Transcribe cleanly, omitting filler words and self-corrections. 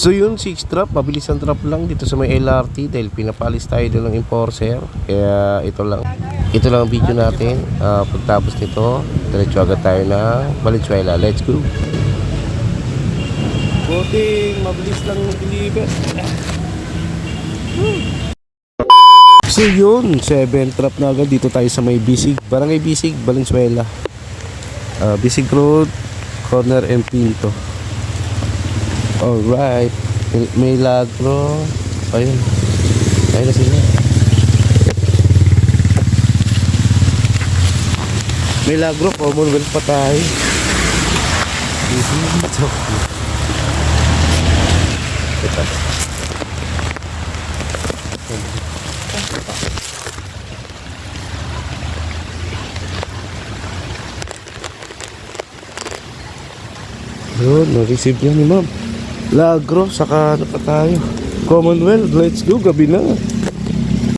So yun, 6 drop, mabilis ang drop lang dito sa may LRT dahil pinapalis tayo doon ng enforcer. Kaya ito lang ang video natin. Pagtapos nito, diretso agad tayo na Valenzuela. Let's go. Buting mabilis lang deliver. So yun, 7 trap na agad dito tayo sa may Bisig, Barangay Bisig, Valenzuela. Bisig Road, corner and Pinto. Alright, may lagro. Ayun, ayun na sila. May lagro, Commonwealth pa tayo. Ito. Yun, na-receive yan ni ma'am. Lagro, saka ano pa tayo, Commonwealth. Let's go, gabi na.